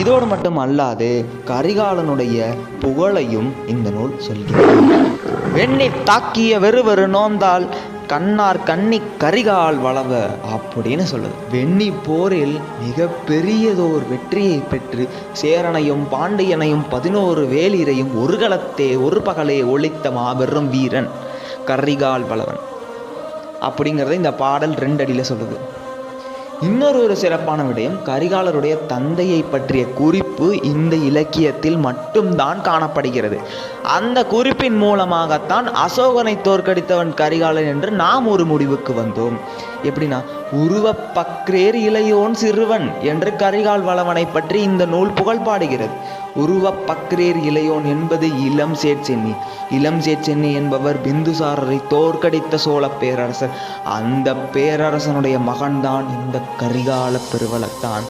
இதோடு மட்டும் அல்லாது கரிகாலனுடைய புகழையும் இந்த நூல் சொல்கிறது. வெண்ணி தாக்கிய வெறுவெறு நோந்தால் கண்ணார் கண்ணி கரிகால் வளவ அப்படின்னு சொல்லுது. வெண்ணி போரில் மிக பெரியதோர் வெற்றியை பெற்று சேரனையும் பாண்டியனையும் 11 வேலிரையும் ஒரு களத்தே ஒரு பகலே ஒழித்த மாபெரும் வீரன் கரிகால் வளவன் அப்படிங்கிறத இந்த பாடல் 2 அடியில் சொல்லுது. இன்னொரு சிறப்பான விடயம், கரிகாலருடைய தந்தையை பற்றிய குறிப்பு இந்த இலக்கியத்தில் மட்டும்தான் காணப்படுகிறது. அந்த குறிப்பின் மூலமாகத்தான் அசோகனை தோற்கடித்தவன் கரிகாலன் என்று நாம் ஒரு முடிவுக்கு வந்தோம். எப்படின்னா, உருவப்பக்ரேர் இளையோன் சிறுவன் என்று கரிகால் வளவனை பற்றி இந்த நூல் புகழ் பாடுகிறது. உருவப்பக்ரேர் இளையோன் என்பது இளம் சேட்சென்னி. இளம் சேட்சென்னி என்பவர் பிந்துசாரரை தோற்கடித்த சோழ பேரரசர். அந்த பேரரசனுடைய மகன்தான் இந்த கரிகால பெருவளத்தான்.